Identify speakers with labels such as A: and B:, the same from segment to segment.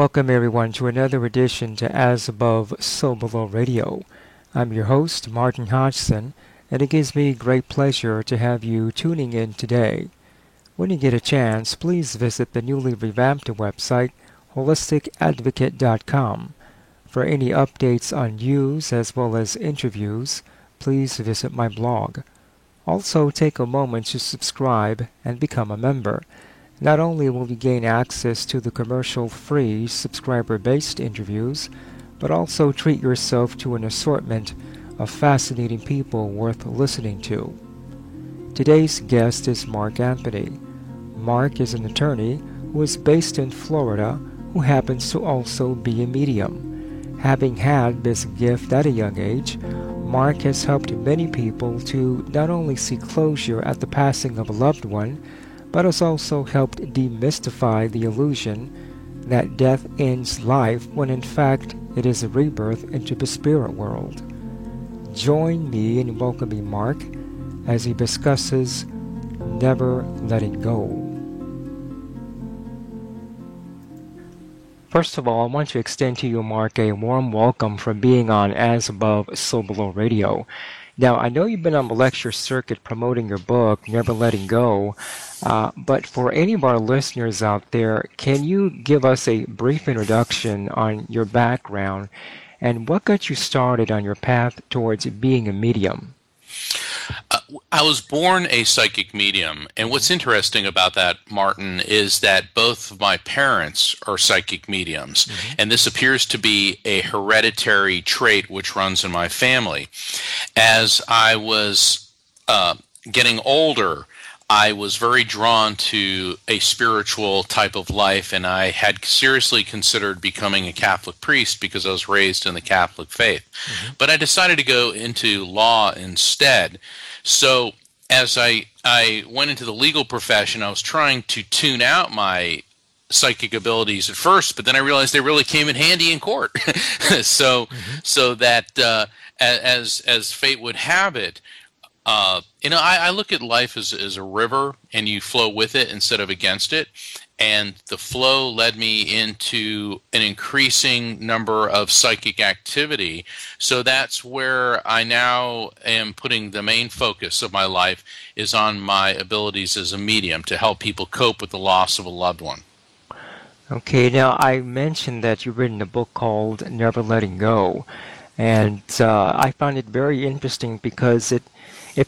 A: Welcome everyone to another edition to As Above, So Below Radio. I'm your host, Martin Hodgson, and it gives me great pleasure to have you tuning in today. When you get a chance, please visit the newly revamped website, holisticadvocate.com. For any updates on news as well as interviews, please visit my blog. Also, take a moment to subscribe and become a member. Not only will you gain access to the commercial-free, subscriber-based interviews, but also treat yourself to an assortment of fascinating people worth listening to. Today's guest is Mark Anthony. Mark is an attorney who is based in Florida who happens to also be a medium. Having had this gift at a young age, Mark has helped many people to not only see closure at the passing of a loved one, but has also helped demystify the illusion that death ends life when in fact it is a rebirth into the spirit world. Join me in welcoming Mark as he discusses Never Letting Go. First of all, I want to extend to you, Mark, a warm welcome for being on As Above, So Below Radio. Now, I know you've been on the lecture circuit promoting your book, Never Letting Go, but for any of our listeners out there, can you give us a brief introduction on your background and what got you started on your path towards being a medium?
B: I was born a psychic medium, and what's interesting about that, Martin, is that both of my parents are psychic mediums, and this appears to be a hereditary trait which runs in my family. As I was getting older, I was very drawn to a spiritual type of life, and I had seriously considered becoming a Catholic priest because I was raised in the Catholic faith. But I decided to go into law instead. So as I went into the legal profession, I was trying to tune out my psychic abilities at first, but then I realized they really came in handy in court. So that as fate would have it, I look at life as a river, and you flow with it instead of against it. And the flow led me into an increasing number of psychic activity. So that's where I now am putting the main focus of my life is on my abilities as a medium to help people cope with the loss of a loved one.
A: Okay, now I mentioned that you've written a book called Never Letting Go, and I found it very interesting because it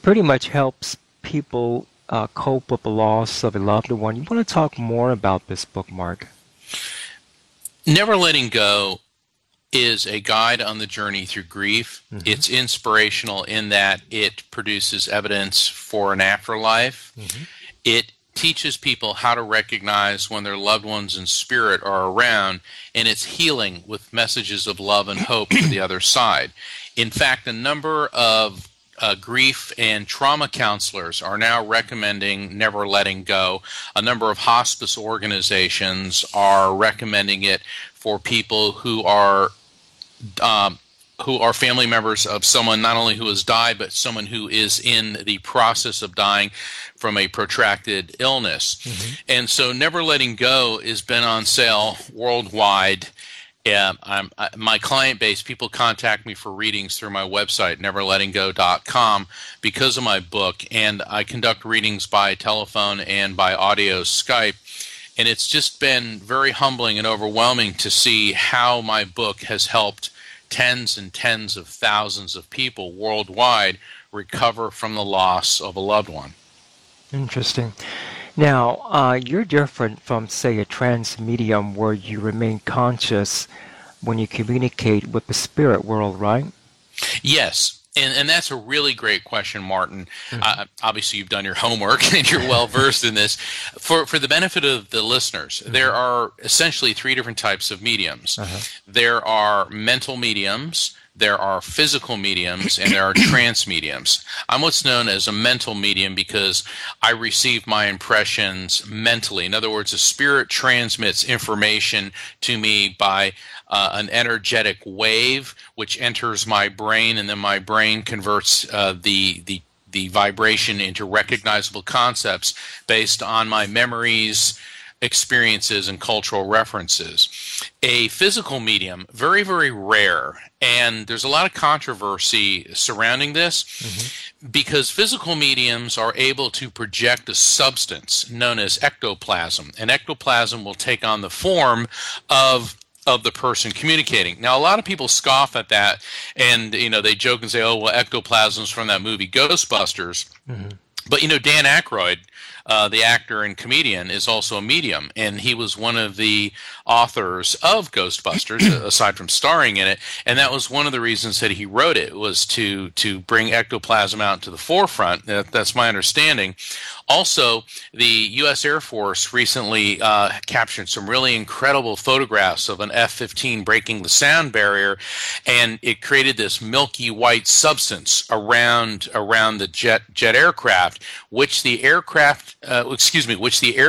A: pretty much helps people cope with the loss of a loved one. You want to talk more about this book, Mark?
B: Never Letting Go is a guide on the journey through grief. It's inspirational in that it produces evidence for an afterlife. It teaches people how to recognize when their loved ones in spirit are around, and it's healing with messages of love and hope to the other side. In fact, a number of grief and trauma counselors are now recommending Never Letting Go. A number of hospice organizations are recommending it for people who are family members of someone not only who has died, but someone who is in the process of dying from a protracted illness. And so Never Letting Go has been on sale worldwide. My client base, people contact me for readings through my website, neverlettinggo.com, because of my book, and I conduct readings by telephone and by audio Skype. And it's just been very humbling and overwhelming to see how my book has helped tens and tens of thousands of people worldwide recover from the loss of a loved one.
A: Interesting. Now, you're different from, say, a trance medium where you remain conscious when you communicate with the spirit world, right?
B: Yes. And that's a really great question, Martin. Obviously, you've done your homework and you're well versed in this. For the benefit of the listeners, there are essentially three different types of mediums. There are mental mediums, there are physical mediums, and there are trance mediums. I'm what's known as a mental medium because I receive my impressions mentally. In other words, a spirit transmits information to me by an energetic wave, which enters my brain, and then my brain converts the vibration into recognizable concepts based on my memories experiences and cultural references. A physical medium, very, very rare, and there's a lot of controversy surrounding this because physical mediums are able to project a substance known as ectoplasm, and ectoplasm will take on the form of the person communicating. Now, a lot of people scoff at that, and they joke and say, "Oh, well, ectoplasm's from that movie Ghostbusters." But Dan Aykroyd, the actor and comedian, is also a medium, and he was one of the authors of Ghostbusters, aside from starring in it. And that was one of the reasons that he wrote it, was to bring ectoplasm out to the forefront. That's my understanding. Also, the U.S. Air Force recently captured some really incredible photographs of an F-15 breaking the sound barrier, and it created this milky white substance around the jet aircraft, which the Air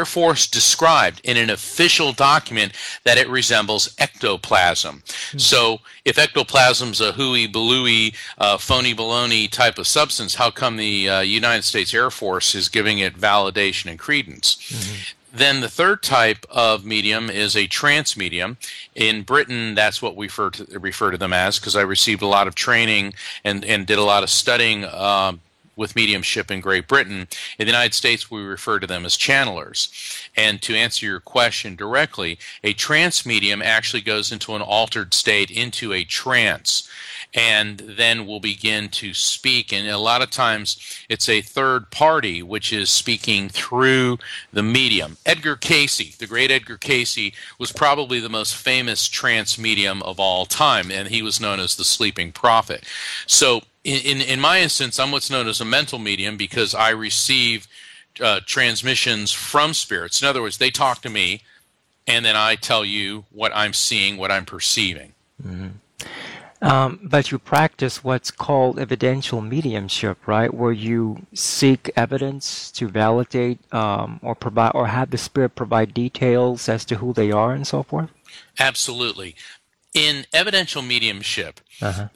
B: Force described in an official document that it resembles ectoplasm. So, if ectoplasm's a hooey balooey, phony baloney type of substance, how come the United States Air Force is giving it validation and credence? Then the third type of medium is a trance medium. In Britain, that's what we refer to them as, because I received a lot of training and did a lot of studying with mediumship in Great Britain. In the United States, we refer to them as channelers. And to answer your question directly, a trance medium actually goes into an altered state, into a trance, and then will begin to speak. And a lot of times it's a third party which is speaking through the medium. Edgar Cayce, the great Edgar Cayce, was probably the most famous trance medium of all time, and he was known as the Sleeping Prophet. So in my instance, I'm what's known as a mental medium because I receive transmissions from spirits. In other words, they talk to me, and then I tell you what I'm seeing, what I'm perceiving.
A: But you practice what's called evidential mediumship, right? Where you seek evidence to validate or provide, or have the spirit provide details as to who they are and so forth?
B: Absolutely. In evidential mediumship,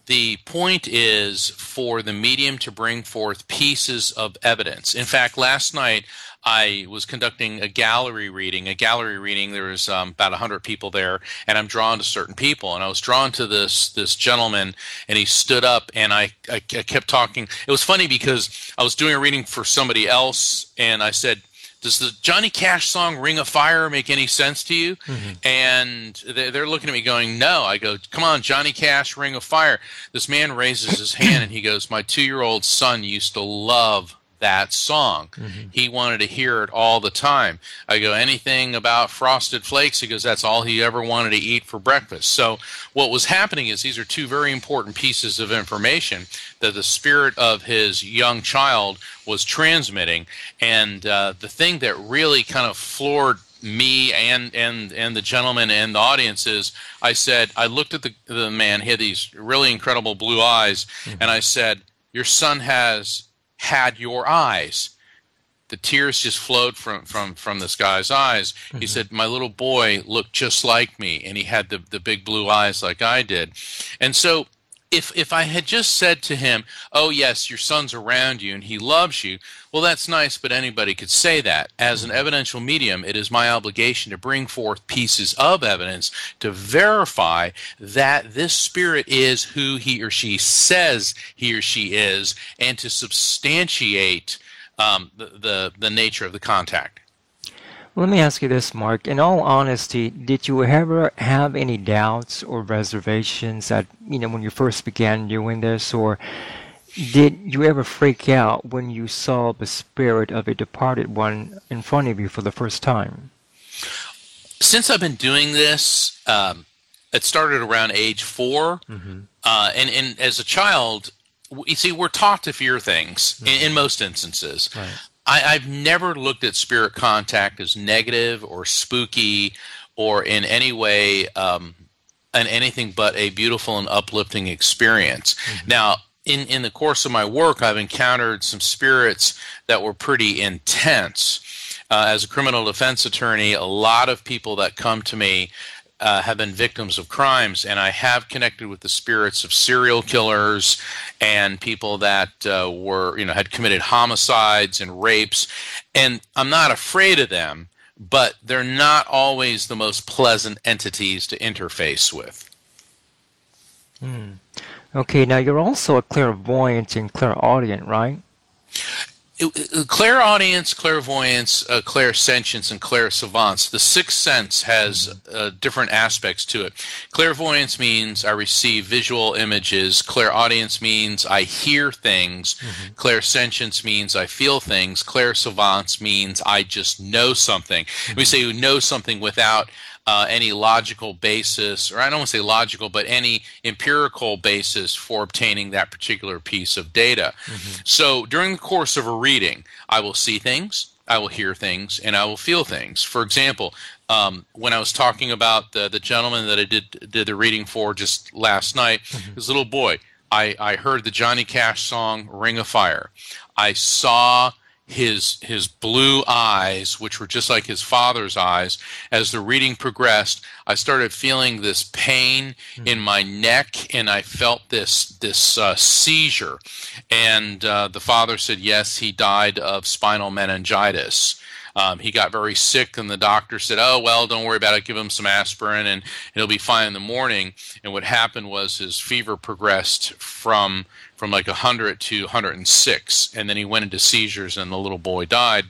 B: the point is for the medium to bring forth pieces of evidence. In fact, last night I was conducting a gallery reading. There was about 100 people there, and I'm drawn to certain people. And I was drawn to this gentleman, and he stood up, and I kept talking. It was funny because I was doing a reading for somebody else, and I said, "Does the Johnny Cash song Ring of Fire make any sense to you?" And they're looking at me going, "No." I go, "Come on, Johnny Cash, Ring of Fire." This man raises his hand and he goes, "My 2-year-old son used to love that song. He wanted to hear it all the time." I go, "Anything about Frosted Flakes?" He goes, "That's all he ever wanted to eat for breakfast." So what was happening is these are two very important pieces of information that the spirit of his young child was transmitting. And the thing that really kind of floored me and the gentleman and the audience is, I looked at the man. He had these really incredible blue eyes, and I said, "Your son has had your eyes." The tears just flowed from this guy's eyes. He said, "My little boy looked just like me, and he had the big blue eyes like I did." And so if I had just said to him, "Oh, yes, your son's around you and he loves you," well, that's nice, but anybody could say that. As an evidential medium, it is my obligation to bring forth pieces of evidence to verify that this spirit is who he or she says he or she is, and to substantiate the nature of the contact.
A: Let me ask you this, Mark. In all honesty, did you ever have any doubts or reservations that, when you first began doing this, or did you ever freak out when you saw the spirit of a departed one in front of you for the first time?
B: Since I've been doing this, it started around age 4, and as a child, you see, we're taught to fear things in most instances. Right. I've never looked at spirit contact as negative or spooky or in any way anything but a beautiful and uplifting experience. Now, in the course of my work, I've encountered some spirits that were pretty intense. As a criminal defense attorney, a lot of people that come to me have been victims of crimes, and I have connected with the spirits of serial killers and people that had committed homicides and rapes, and I'm not afraid of them, but they're not always the most pleasant entities to interface with.
A: Okay, now you're also a clairvoyant and clairaudient, right?
B: Clairaudience, clairvoyance, clairsentience, and clairsavance. The sixth sense has different aspects to it. Clairvoyance means I receive visual images. Clairaudience means I hear things. Clairsentience means I feel things. Clairsavance means I just know something. We say you know something without any logical basis, or I don't want to say logical, but any empirical basis for obtaining that particular piece of data. So during the course of a reading, I will see things, I will hear things, and I will feel things. For example, when I was talking about the gentleman that I did the reading for just last night, this little boy, I heard the Johnny Cash song Ring of Fire. I saw his blue eyes, which were just like his father's eyes. As the reading progressed, I started feeling this pain in my neck, and I felt this seizure. And the father said, yes, he died of spinal meningitis. He got very sick, and the doctor said, oh, well, don't worry about it. Give him some aspirin, and he'll be fine in the morning. And what happened was his fever progressed from like 100 to 106, and then he went into seizures, and the little boy died.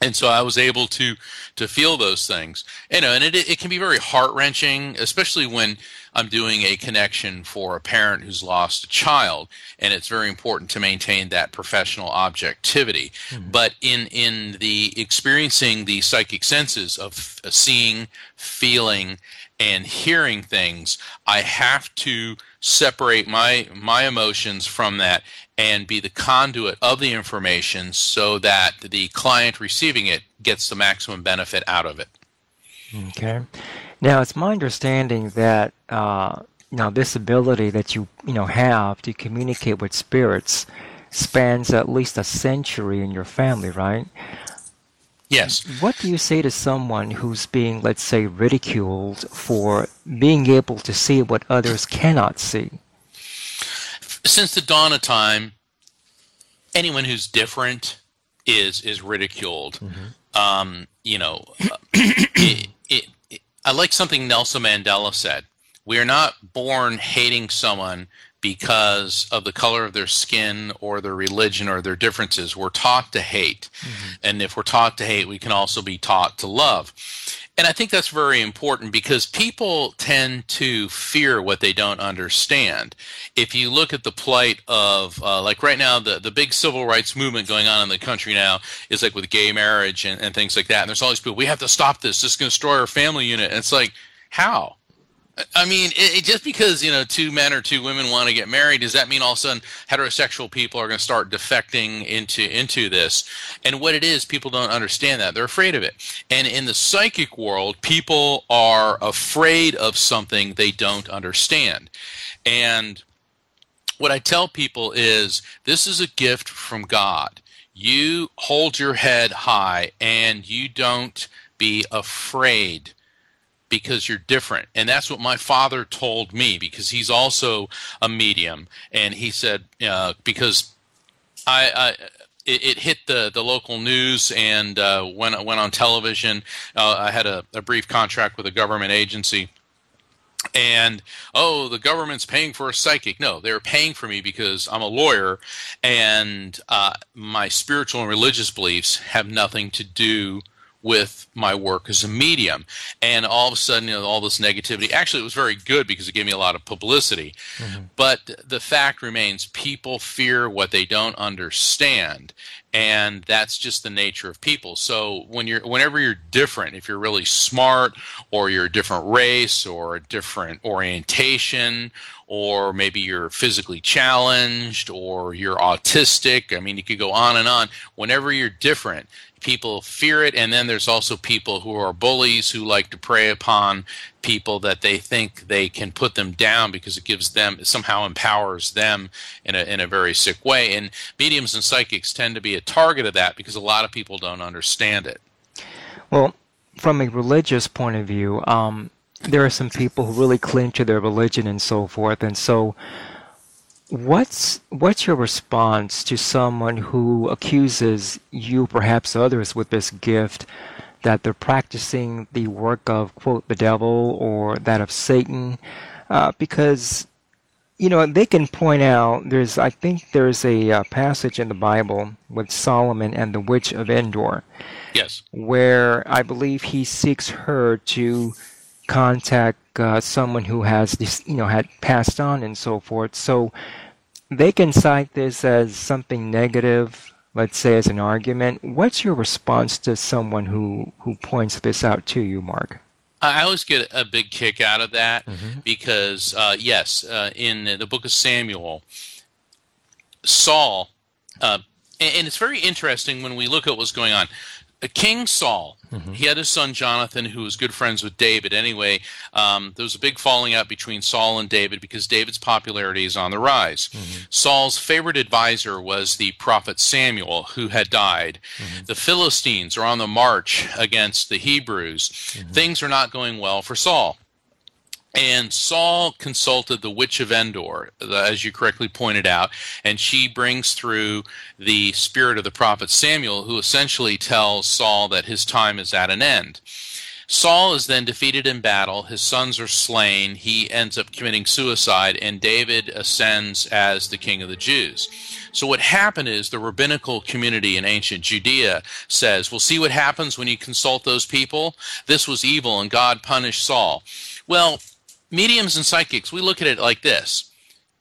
B: And so I was able to feel those things. And it can be very heart-wrenching, especially when I'm doing a connection for a parent who's lost a child, and it's very important to maintain that professional objectivity. But in the experiencing the psychic senses of seeing, feeling, and hearing things, I have to separate my emotions from that and be the conduit of the information so that the client receiving it gets the maximum benefit out of it.
A: Okay. Now, it's my understanding that this ability that you have to communicate with spirits spans at least a century in your family, right?
B: Yes.
A: What do you say to someone who's being, let's say, ridiculed for being able to see what others cannot see?
B: Since the dawn of time, anyone who's different is ridiculed. I like something Nelson Mandela said. We are not born hating someone because of the color of their skin or their religion or their differences. We're taught to hate. And if we're taught to hate, we can also be taught to love. And I think that's very important because people tend to fear what they don't understand. If you look at the plight of, like right now, the big civil rights movement going on in the country now is like with gay marriage and things like that. And there's all these people, we have to stop this. This is going to destroy our family unit. And it's like, how? I mean, just because, 2 men or 2 women want to get married, does that mean all of a sudden heterosexual people are going to start defecting into this? And what it is, people don't understand that. They're afraid of it. And in the psychic world, people are afraid of something they don't understand. And what I tell people is, this is a gift from God. You hold your head high and you don't be afraid because you're different. And that's what my father told me, because he's also a medium. And he said, because it hit the local news and went on television. I had a brief contract with a government agency. And, the government's paying for a psychic. No, they're paying for me because I'm a lawyer, and my spiritual and religious beliefs have nothing to do with my work as a medium. And all of a sudden, all this negativity, actually it was very good because it gave me a lot of publicity. But the fact remains, people fear what they don't understand. And that's just the nature of people. So whenever you're different, if you're really smart, or you're a different race, or a different orientation, or maybe you're physically challenged, or you're autistic, I mean, you could go on and on. Whenever you're different, people fear it. And then there's also people who are bullies who like to prey upon people that they think they can put them down because it gives them, somehow empowers them in a very sick way. And mediums and psychics tend to be a target of that because a lot of people don't understand it.
A: Well, from a religious point of view, there are some people who really cling to their religion and so forth. And so what's your response to someone who accuses you, perhaps others, with this gift that they're practicing the work of, quote, the devil or that of Satan, because they can point out, I think there's a passage in the Bible with Solomon and the witch of Endor.
B: Yes.
A: Where I believe he seeks her to contact someone who has had passed on and so forth. So they can cite this as something negative, let's say as an argument. What's your response to someone who points this out to you, Mark?
B: I always get a big kick out of that because, in the book of Samuel, Saul, and it's very interesting when we look at what's going on. King Saul, he had his son Jonathan, who was good friends with David. Anyway, there was a big falling out between Saul and David because David's popularity is on the rise. Saul's favorite advisor was the prophet Samuel, who had died. The Philistines are on the march against the Hebrews. Things are not going well for Saul. And Saul consulted the witch of Endor, as you correctly pointed out, and she brings through the spirit of the prophet Samuel, who essentially tells Saul that his time is at an end. Saul is then defeated in battle, his sons are slain, he ends up committing suicide, and David ascends as the king of the Jews. So what happened is the rabbinical community in ancient Judea says, well, see what happens when you consult those people? This was evil, and God punished Saul. Well, mediums and psychics, we look at it like this.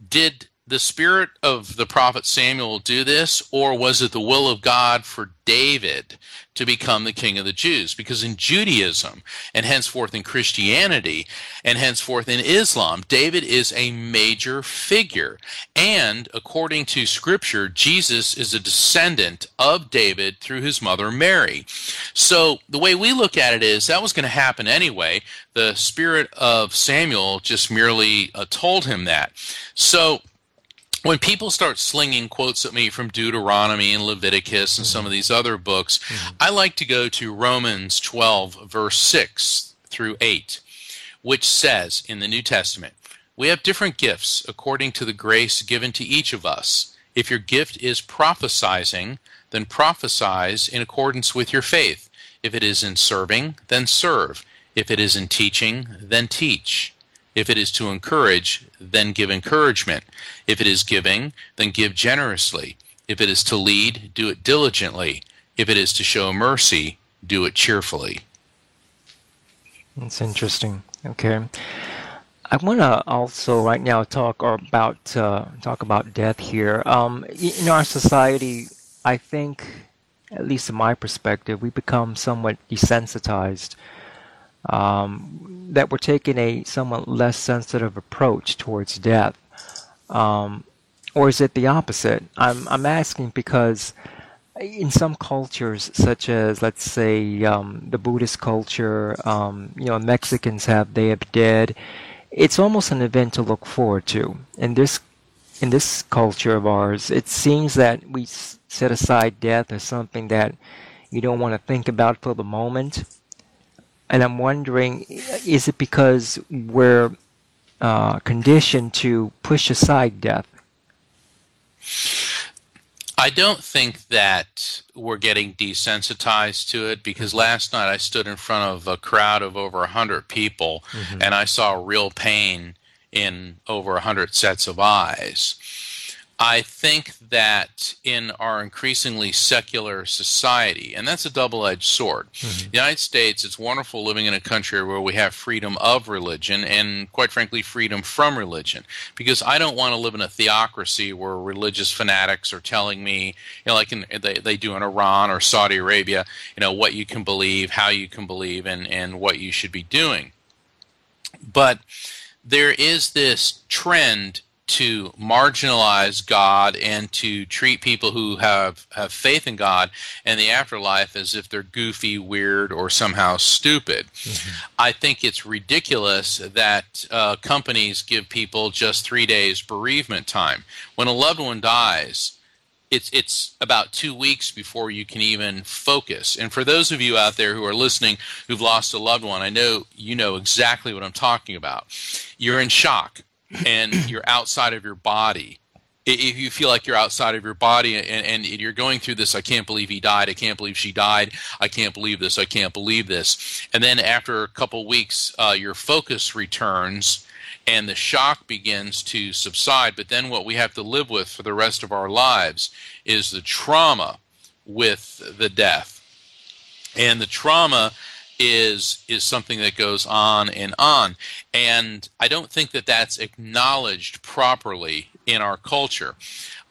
B: Did the spirit of the prophet Samuel do this, or was it the will of God for David to become the king of the Jews? Because in Judaism, and henceforth in Christianity, and henceforth in Islam, David is a major figure. And according to Scripture, Jesus is a descendant of David through his mother Mary. So the way we look at it is that was going to happen anyway. The spirit of Samuel just merely told him that. So when people start slinging quotes at me from Deuteronomy and Leviticus and some of these other books, I like to go to Romans 12, verse 6 through 8, which says in the New Testament, we have different gifts according to the grace given to each of us. If your gift is prophesying, then prophesy in accordance with your faith. If it is in serving, then serve. If it is in teaching, then teach. If it is to encourage, then give encouragement. If it is giving, then give generously. If it is to lead, do it diligently. If it is to show mercy, do it cheerfully.
A: That's interesting. Okay. I want to also right now talk about death here. In our society, I think, at least in my perspective, we become somewhat desensitized. That we're taking a somewhat less sensitive approach towards death, or is it the opposite? I'm asking because in some cultures, such as let's say the Buddhist culture, Mexicans have Day of the Dead. It's almost an event to look forward to. In this culture of ours, it seems that we set aside death as something that you don't want to think about for the moment. And I'm wondering, is it because we're conditioned to push aside death?
B: I don't think that we're getting desensitized to it, because last night I stood in front of a crowd of over 100 people, and I saw real pain in over 100 sets of eyes. I think that in our increasingly secular society, and that's a double-edged sword. The United States, it's wonderful living in a country where we have freedom of religion and, quite frankly, freedom from religion. Because I don't want to live in a theocracy where religious fanatics are telling me, like they do in Iran or Saudi Arabia, what you can believe, how you can believe, and what you should be doing. But there is this trend to marginalize God and to treat people who have faith in God and the afterlife as if they're goofy, weird, or somehow stupid. I think it's ridiculous that companies give people just 3 days bereavement time. When a loved one dies, it's about 2 weeks before you can even focus. And for those of you out there who are listening who've lost a loved one, I know you know exactly what I'm talking about. You're in shock, and you're outside of your body, if you feel like you're outside of your body and you're going through this, I can't believe he died, I can't believe she died, I can't believe this, I can't believe this. And then after a couple weeks, your focus returns and the shock begins to subside. But then what we have to live with for the rest of our lives is the trauma with the death. And the trauma is something that goes on. And I don't think that that's acknowledged properly in our culture.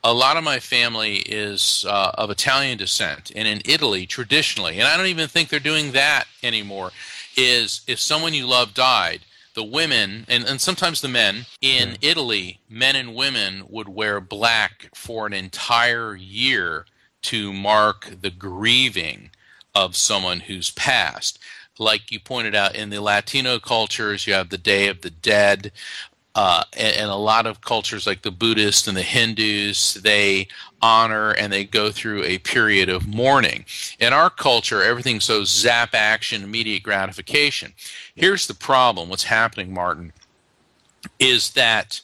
B: A lot of my family is of Italian descent, and in Italy, traditionally, and I don't even think they're doing that anymore, is if someone you love died, the women, and sometimes the men, in Italy, men and women would wear black for an entire year to mark the grieving of someone who's passed. Like you pointed out, in the Latino cultures, you have the Day of the Dead, and a lot of cultures like the Buddhists and the Hindus, they honor and they go through a period of mourning. In our culture, everything's so zap action, immediate gratification. Here's the problem. What's happening, Martin, is that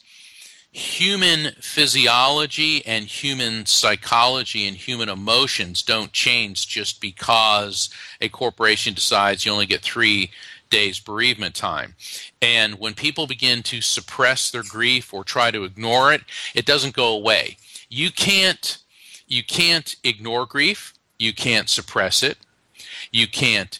B: human physiology and human psychology and human emotions don't change just because a corporation decides you only get 3 days bereavement time. And when people begin to suppress their grief or try to ignore it, it doesn't go away. You can't ignore grief. You can't suppress it. You can't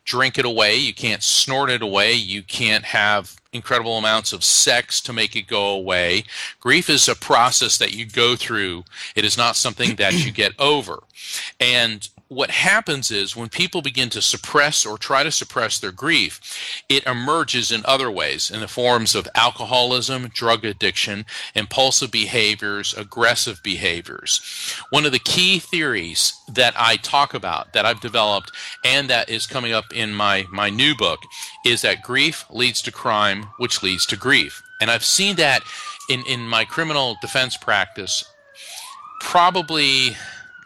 B: drink it away. You can't snort it away. You can't have incredible amounts of sex to make it go away. Grief is a process that you go through. It is not something that you get over. And what happens is when people begin to suppress or try to suppress their grief, it emerges in other ways, in the forms of alcoholism, drug addiction, impulsive behaviors, aggressive behaviors. One of the key theories that I talk about, that I've developed, and that is coming up in my new book, is that grief leads to crime, which leads to grief. And I've seen that in my criminal defense practice. Probably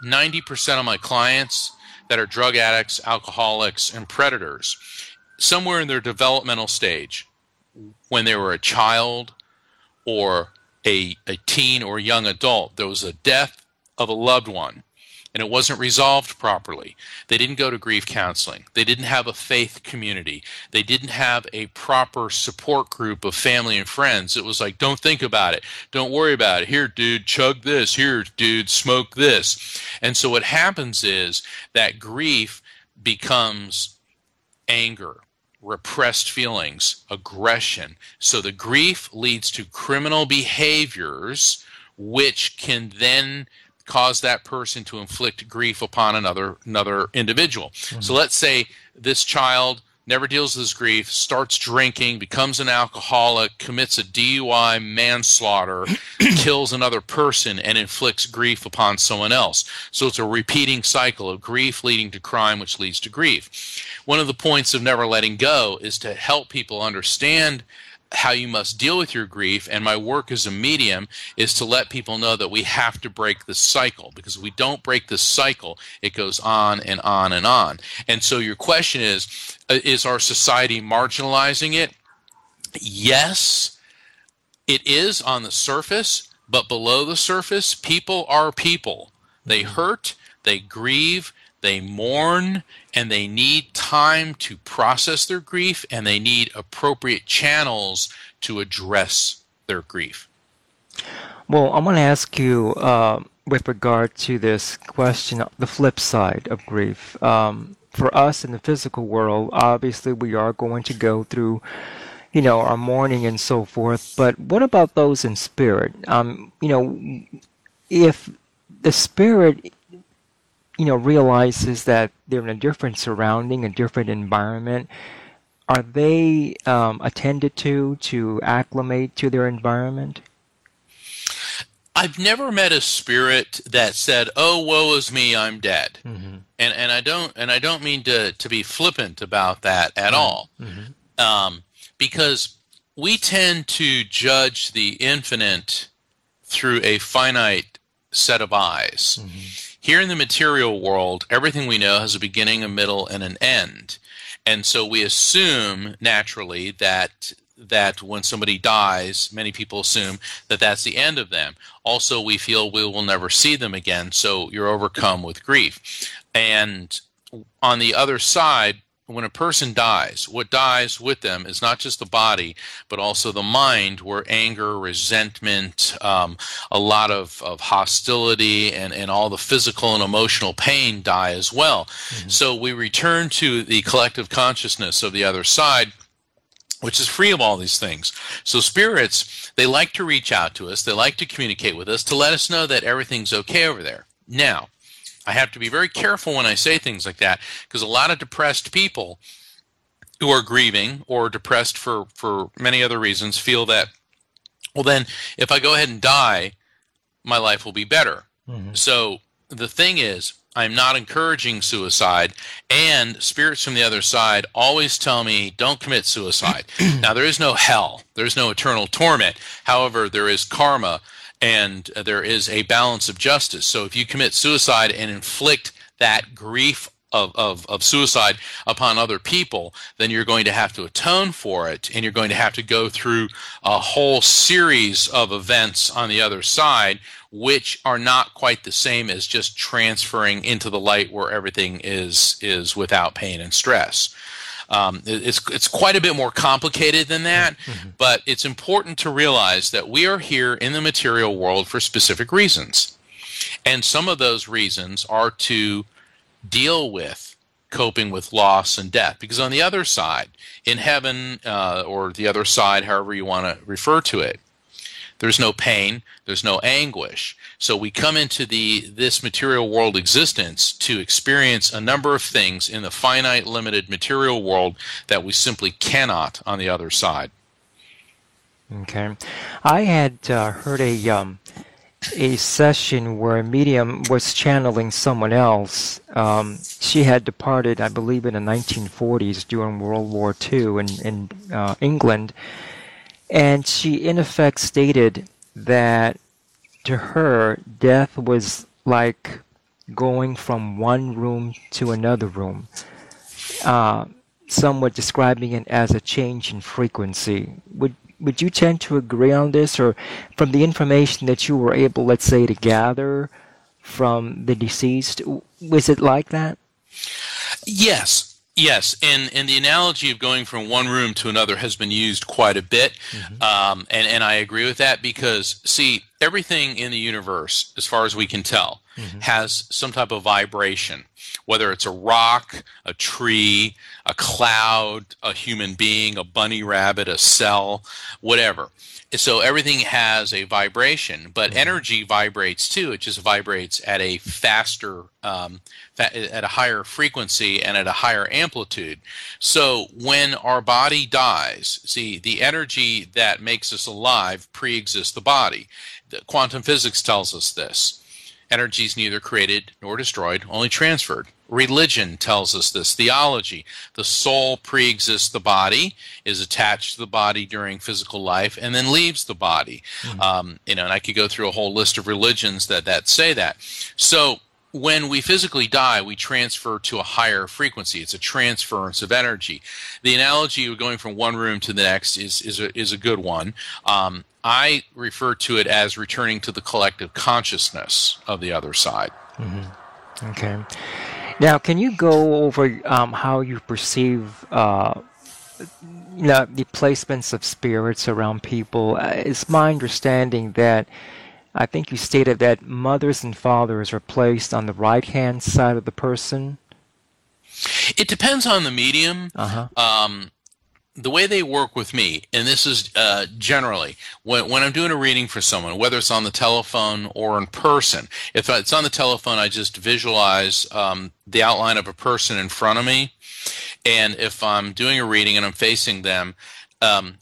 B: 90% of my clients that are drug addicts, alcoholics, and predators, somewhere in their developmental stage, when they were a child or a teen or young adult, there was a death of a loved one, and it wasn't resolved properly. They didn't go to grief counseling. They didn't have a faith community. They didn't have a proper support group of family and friends. It was like, don't think about it. Don't worry about it. Here, dude, chug this. Here, dude, smoke this. And so what happens is that grief becomes anger, repressed feelings, aggression. So the grief leads to criminal behaviors, which can then cause that person to inflict grief upon another individual. Mm-hmm. So let's say this child never deals with his grief, starts drinking, becomes an alcoholic, commits a DUI, manslaughter, kills another person, and inflicts grief upon someone else. So it's a repeating cycle of grief leading to crime, which leads to grief. One of the points of Never Letting Go is to help people understand how you must deal with your grief, and my work as a medium is to let people know that we have to break the cycle, because if we don't break the cycle, it goes on and on and on. And so your question is our society marginalizing it? Yes, it is on the surface, but below the surface, people are people. They hurt, they grieve, they mourn, and they need time to process their grief, and they need appropriate channels to address their grief.
A: Well, I want to ask you, with regard to this question, the flip side of grief. For us in the physical world, obviously we are going to go through, our mourning and so forth. But what about those in spirit? If the spirit realizes that they're in a different surrounding, a different environment, are they attended to acclimate to their environment?
B: I've never met a spirit that said, "Oh, woe is me, I'm dead." Mm-hmm. And I don't mean to be flippant about that at all, because we tend to judge the infinite through a finite set of eyes. Mm-hmm. Here in the material world, everything we know has a beginning, a middle, and an end. And so we assume naturally that that when somebody dies, many people assume that that's the end of them. Also, we feel we will never see them again, so you're overcome with grief. And on the other side, when a person dies, what dies with them is not just the body, but also the mind, where anger, resentment, a lot of hostility, and all the physical and emotional pain die as well. Mm-hmm. So we return to the collective consciousness of the other side, which is free of all these things. So spirits, they like to reach out to us, they like to communicate with us to let us know that everything's okay over there. Now, I have to be very careful when I say things like that, because a lot of depressed people who are grieving or depressed for many other reasons feel that, well then, if I go ahead and die, my life will be better. Mm-hmm. So the thing is, I'm not encouraging suicide, and spirits from the other side always tell me, don't commit suicide. Now, there is no hell. There's no eternal torment. However, there is karma, and there is a balance of justice. So if you commit suicide and inflict that grief of suicide upon other people, then you're going to have to atone for it, and you're going to have to go through a whole series of events on the other side, which are not quite the same as just transferring into the light where everything is without pain and stress. It's quite a bit more complicated than that, mm-hmm. but it's important to realize that we are here in the material world for specific reasons. And some of those reasons are to deal with coping with loss and death. Because on the other side, in heaven, or the other side, however you want to refer to it, there's no pain, there's no anguish. So we come into this material world existence to experience a number of things in the finite, limited material world that we simply cannot on the other side.
A: Okay. I had heard a session where a medium was channeling someone else. She had departed, I believe, in the 1940s during World War II in England. And she, in effect, stated that to her, death was like going from one room to another room, somewhat describing it as a change in frequency. Would you tend to agree on this, or from the information that you were able, let's say, to gather from the deceased, was it like that?
B: Yes, and the analogy of going from one room to another has been used quite a bit, mm-hmm. And I agree with that, because, see, everything in the universe, as far as we can tell, mm-hmm. has some type of vibration, whether it's a rock, a tree, a cloud, a human being, a bunny rabbit, a cell, whatever. So everything has a vibration, but mm-hmm. energy vibrates too. It just vibrates at a faster, at a higher frequency and at a higher amplitude. So when our body dies, see, the energy that makes us alive pre-exists the body. Quantum physics tells us this. Energy is neither created nor destroyed, only transferred. Religion tells us this. Theology. The soul pre-exists the body, is attached to the body during physical life, and then leaves the body. Mm-hmm. And I could go through a whole list of religions that say that. So when we physically die, we transfer to a higher frequency. It's a transference of energy. The analogy of going from one room to the next is a good one. I refer to it as returning to the collective consciousness of the other side.
A: Mm-hmm. Okay. Now, can you go over how you perceive the placements of spirits around people? It's my understanding that I think you stated that mothers and fathers are placed on the right-hand side of the person.
B: It depends on the medium.
A: Uh-huh.
B: The way they work with me, and this is generally, when I'm doing a reading for someone, whether it's on the telephone or in person, if it's on the telephone, I just visualize the outline of a person in front of me. And if I'm doing a reading and I'm facing them,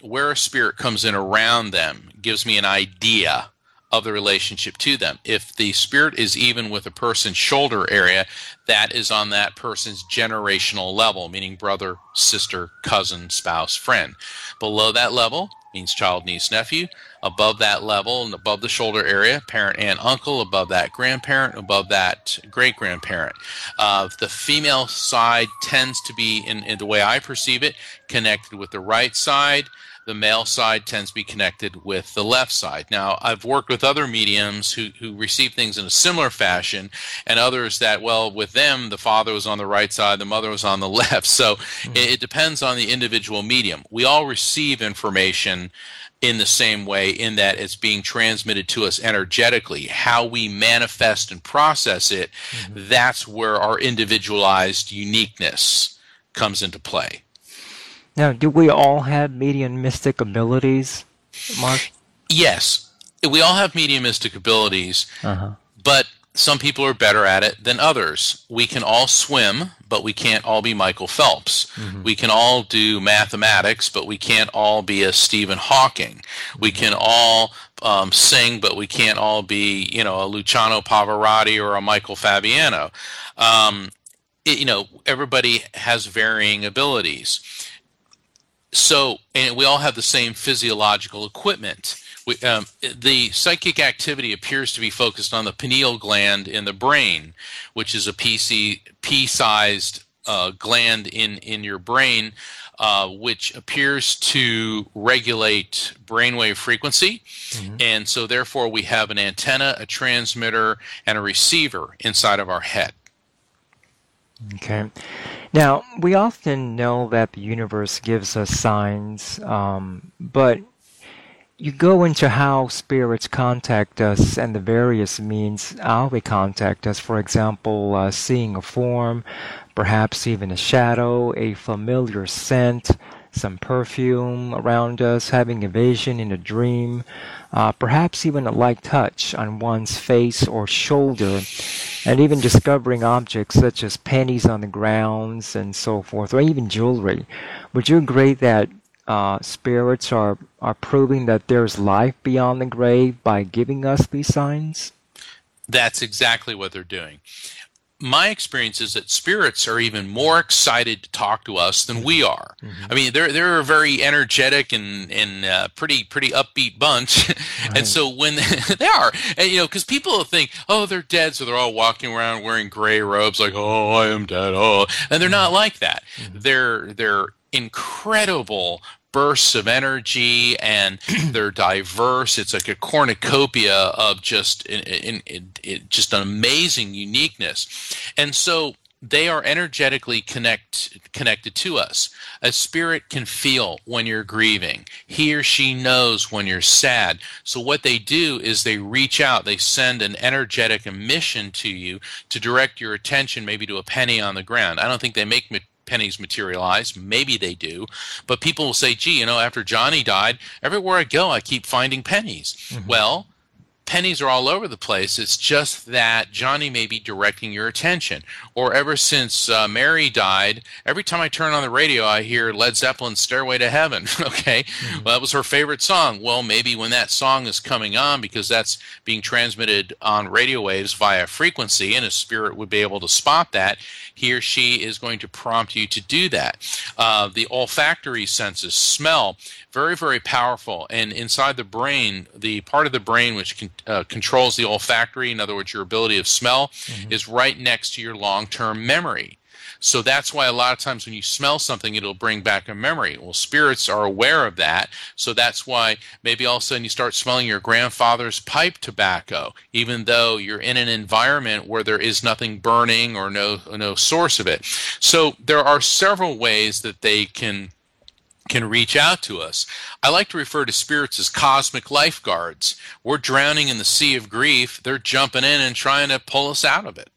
B: where a spirit comes in around them gives me an idea of the relationship to them. If the spirit is even with a person's shoulder area, that is on that person's generational level, meaning brother, sister, cousin, spouse, friend. Below that level means child, niece, nephew. Above that level and above the shoulder area, parent, aunt, uncle. Above that, grandparent. Above that, great-grandparent. The female side tends to be, in the way I perceive it, connected with the right side. the male side tends to be connected with the left side. Now, I've worked with other mediums who receive things in a similar fashion, and others that, well, with them, the father was on the right side, the mother was on the left. So it depends on the individual medium. We all receive information in the same way, in that it's being transmitted to us energetically. How we manifest and process it, that's where our individualized uniqueness comes into play.
A: Now, do we all have mediumistic abilities, Mark?
B: Yes, we all have mediumistic abilities, but some people are better at it than others. We can all swim, but we can't all be Michael Phelps. We can all do mathematics, but we can't all be a Stephen Hawking. We can all sing, but we can't all be, a Luciano Pavarotti or a Michael Fabiano. Everybody has varying abilities. So, and we all have the same physiological equipment. The psychic activity appears to be focused on the pineal gland in the brain, which is a pea-sized gland in your brain, which appears to regulate brainwave frequency. And so therefore we have an antenna, a transmitter, and a receiver inside of our head.
A: Okay. Now, we often know that the universe gives us signs, but you go into how spirits contact us and the various means how they contact us. For example, seeing a form, perhaps even a shadow, a familiar scent, some perfume around us, having a vision in a dream, perhaps even a light touch on one's face or shoulder, and even discovering objects such as pennies on the grounds and so forth, or even jewelry. Would you agree that spirits are proving that there's life beyond the grave by giving us these signs?
B: That's exactly what they're doing. My experience is that spirits are even more excited to talk to us than we are. I mean, they're a very energetic and pretty upbeat bunch, and so when they are, and because people think, oh, they're dead, so they're all walking around wearing gray robes, like, oh, I am dead, oh, and they're not like that. They're incredible bursts of energy, and they're diverse. It's like a cornucopia of just just an amazing uniqueness. And so they are energetically connected to us. A spirit can feel when you're grieving. He or she knows when you're sad. So what they do is they reach out. They send an energetic emission to you to direct your attention maybe to a penny on the ground. I don't think they make pennies materialize. Maybe they do. But people will say, gee, after Johnny died, everywhere I go, I keep finding pennies. Well, pennies are all over the place. It's just that Johnny may be directing your attention. Or ever since Mary died, every time I turn on the radio, I hear Led Zeppelin's Stairway to Heaven. Okay? Well, that was her favorite song. Well, maybe when that song is coming on, because that's being transmitted on radio waves via frequency, and a spirit would be able to spot that, he or she is going to prompt you to do that. The olfactory senses, smell, very, very powerful. And inside the brain, the part of the brain which controls the olfactory, in other words, your ability of smell, is right next to your long-term memory. So that's why a lot of times when you smell something, it'll bring back a memory. Well, spirits are aware of that. So that's why maybe all of a sudden you start smelling your grandfather's pipe tobacco, even though you're in an environment where there is nothing burning or no source of it. So there are several ways that they can reach out to us. I like to refer to spirits as cosmic lifeguards. We're drowning in the sea of grief. They're jumping in and trying to pull us out of it.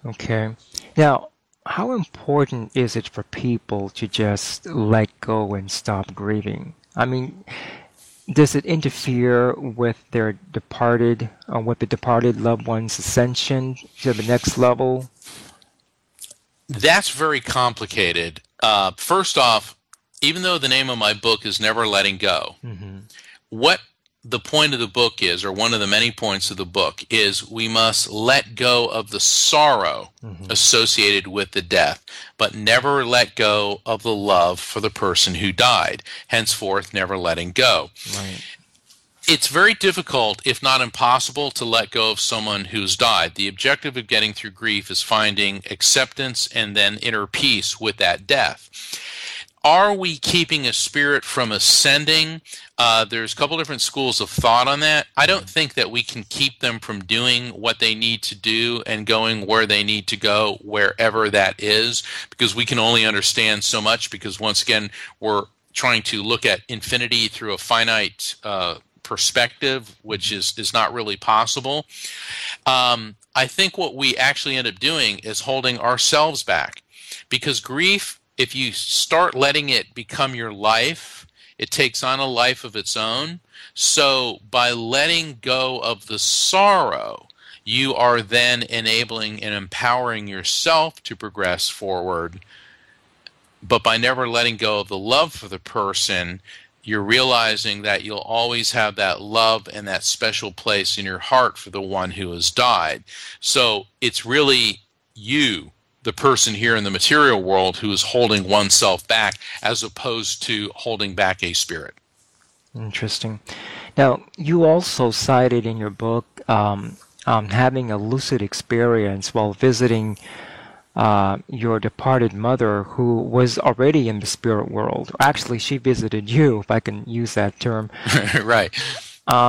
A: Okay. Now, how important is it for people to just let go and stop grieving? I mean, does it interfere with their departed, with the departed loved one's ascension to the next level?
B: That's very complicated. First off, even though the name of my book is Never Letting Go, what the point of the book is, or one of the many points of the book, is we must let go of the sorrow associated with the death, but never let go of the love for the person who died. Henceforth, never letting go.
A: Right.
B: It's very difficult, if not impossible, to let go of someone who's died. The objective of getting through grief is finding acceptance and then inner peace with that death. Are we keeping a spirit from ascending? There's a couple different schools of thought on that. I don't think that we can keep them from doing what they need to do and going where they need to go, wherever that is, because we can only understand so much, because once again, we're trying to look at infinity through a finite perspective, which is not really possible. I think what we actually end up doing is holding ourselves back, because grief, if you start letting it become your life, it takes on a life of its own. So by letting go of the sorrow, you are then enabling and empowering yourself to progress forward. But by never letting go of the love for the person, you're realizing that you'll always have that love and that special place in your heart for the one who has died. So it's really you, the person here in the material world, who is holding oneself back, as opposed to holding back a spirit.
A: Interesting. Now, you also cited in your book having a lucid experience while visiting your departed mother, who was already in the spirit world. Actually, she visited you, if I can use that term.
B: Right.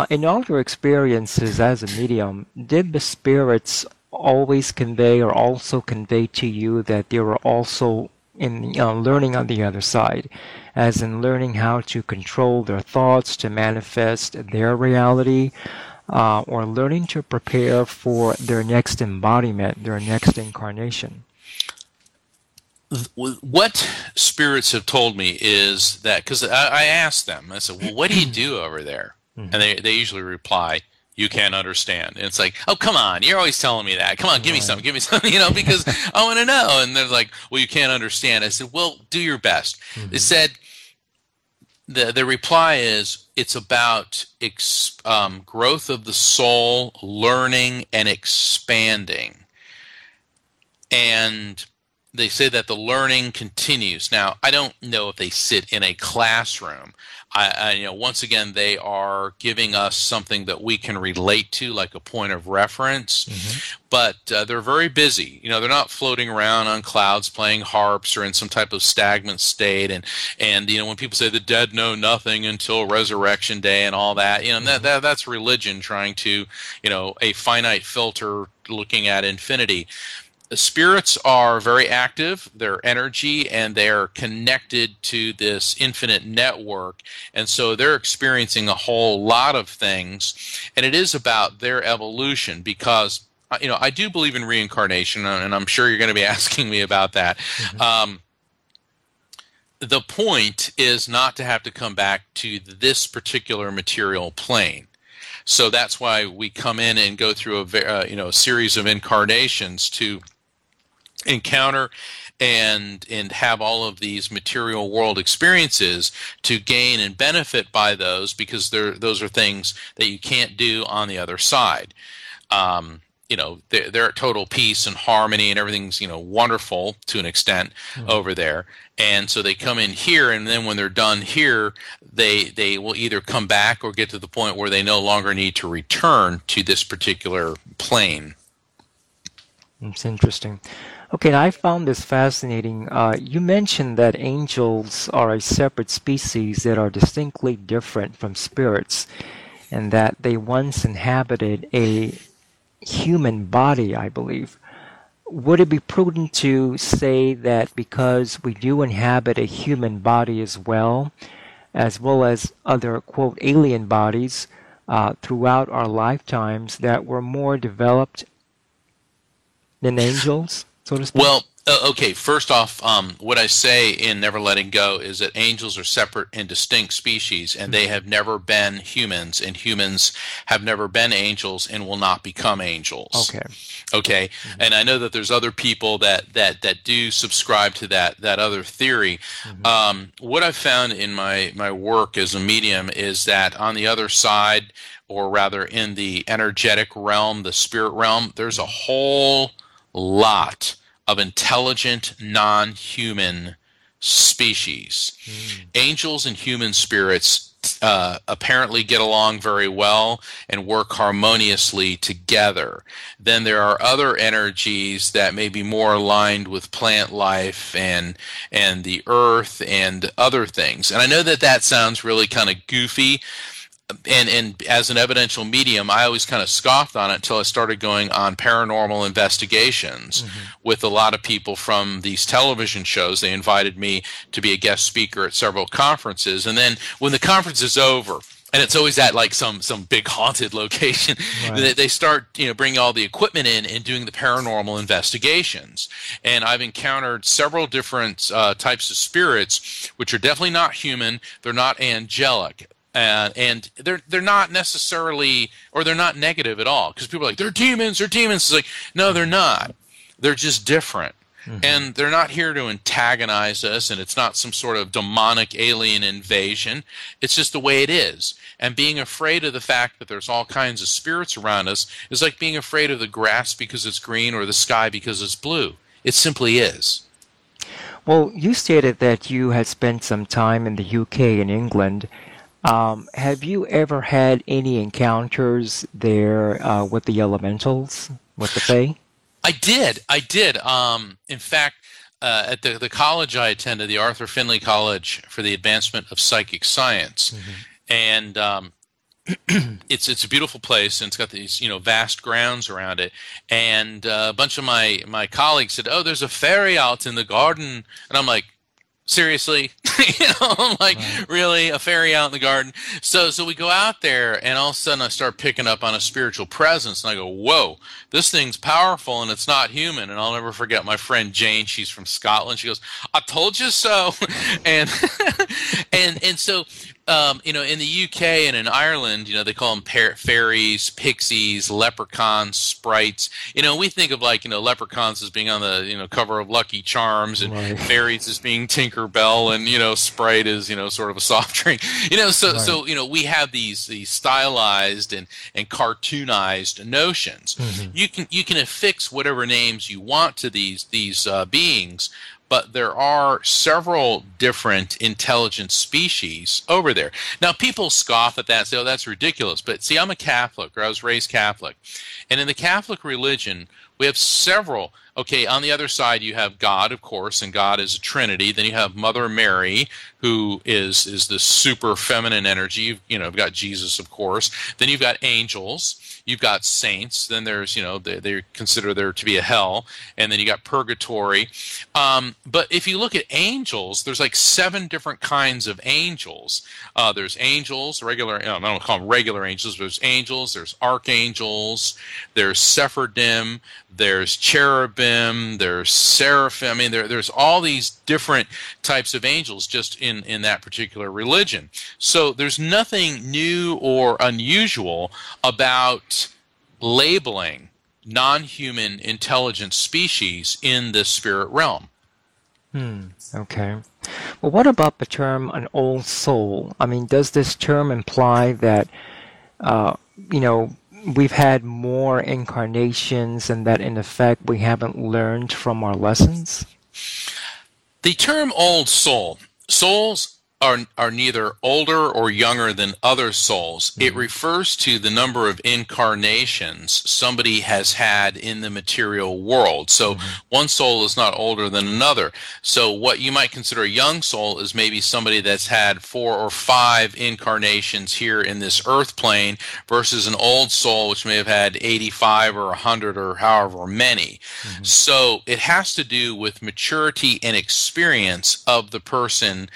A: In all your experiences as a medium, did the spirits always convey or also convey to you that they were also in learning on the other side, as in learning how to control their thoughts to manifest their reality, or learning to prepare for their next embodiment, their next incarnation?
B: What spirits have told me is that, because I asked them, I said, well, what do you do over there? And they usually reply, you can't understand. And it's like, oh, come on, you're always telling me that. Come on, give me something, because I want to know. And they're like, well, you can't understand. I said, well, do your best. They said, the reply is, it's about growth of the soul, learning, and expanding. And they say that the learning continues. Now, I don't know if they sit in a classroom. Once again, they are giving us something that we can relate to, like a point of reference. But they're very busy. They're not floating around on clouds playing harps or in some type of stagnant state. And when people say the dead know nothing until resurrection day and all that, that's religion trying to, a finite filter looking at infinity. The spirits are very active, they're energy, and they're connected to this infinite network. And so they're experiencing a whole lot of things. And it is about their evolution, because, I do believe in reincarnation, and I'm sure you're going to be asking me about that. The point is not to have to come back to this particular material plane. So that's why we come in and go through a series of incarnations to encounter and have all of these material world experiences, to gain and benefit by those, because those are things that you can't do on the other side. They're at total peace and harmony, and everything's wonderful to an extent over there. And so they come in here, and then when they're done here, they will either come back or get to the point where they no longer need to return to this particular plane.
A: It's interesting. Okay, now I found this fascinating. You mentioned that angels are a separate species that are distinctly different from spirits, and that they once inhabited a human body, I believe. Would it be prudent to say that because we do inhabit a human body as well as other, quote, alien bodies throughout our lifetimes, that we're more developed than angels, so to speak?
B: Well, okay, first off, what I say in Never Letting Go is that angels are separate and distinct species, and they have never been humans, and humans have never been angels and will not become angels. Okay. And I know that there's other people that do subscribe to that other theory. What I've found in my work as a medium is that on the other side, or rather in the energetic realm, the spirit realm, there's a whole lot of intelligent, non-human species. Angels and human spirits apparently get along very well and work harmoniously together. Then there are other energies that may be more aligned with plant life and the earth and other things. And I know that that sounds really kind of goofy, and as an evidential medium, I always kind of scoffed on it until I started going on paranormal investigations with a lot of people from these television shows. They invited me to be a guest speaker at several conferences, and then when the conference is over, and it's always at like some big haunted location, right, they start bringing all the equipment in and doing the paranormal investigations. And I've encountered several different types of spirits, which are definitely not human. They're not angelic. And they're not necessarily, or they're not negative at all, because people are like, they're demons. It's like, no, they're not. They're just different. And they're not here to antagonize us, and it's not some sort of demonic alien invasion. It's just the way it is. And being afraid of the fact that there's all kinds of spirits around us is like being afraid of the grass because it's green or the sky because it's blue. It simply is.
A: Well, you stated that you had spent some time in the UK and England. Have you ever had any encounters there with the elementals, with the Fae?
B: I did. In fact, at the college I attended, the Arthur Findlay College for the Advancement of Psychic Science, and it's a beautiful place, and it's got these vast grounds around it. And a bunch of my colleagues said, "Oh, there's a fairy out in the garden," and I'm like, seriously? I'm like, right, really? A fairy out in the garden? So we go out there, and all of a sudden I start picking up on a spiritual presence, and I go, whoa, this thing's powerful, and it's not human. And I'll never forget my friend Jane. She's from Scotland. She goes, I told you so. and so in the UK and in Ireland, they call them fairies, pixies, leprechauns, sprites. We think of leprechauns as being on the cover of Lucky Charms, and right, fairies as being Tinker Bell, and Sprite is sort of a soft drink. So we have these stylized and cartoonized notions. You can affix whatever names you want to these beings. But there are several different intelligent species over there. Now, people scoff at that and say, oh, that's ridiculous. But see, I'm a Catholic, or I was raised Catholic. And in the Catholic religion, we have several. Okay, on the other side, you have God, of course, and God is a Trinity. Then you have Mother Mary, who is the super feminine energy. You've got Jesus, of course. Then you've got angels. You've got saints. Then there's, they consider there to be a hell. And then you got purgatory. But if you look at angels, there's like 7 different kinds of angels. There's angels, regular, I don't call them regular angels. There's angels, there's archangels, there's sephardim, there's cherubim, there's seraphim. I mean, there's all these different types of angels just in that particular religion. So there's nothing new or unusual about labeling non-human intelligent species in the spirit realm.
A: Okay. Well, what about the term an old soul? I mean, does this term imply that, we've had more incarnations and that, in effect, we haven't learned from our lessons?
B: The term old soul, souls are neither older or younger than other souls. It refers to the number of incarnations somebody has had in the material world. So one soul is not older than another. So what you might consider a young soul is maybe somebody that's had 4 or 5 incarnations here in this earth plane, versus an old soul which may have had 85 or 100 or however many. So it has to do with maturity and experience of the person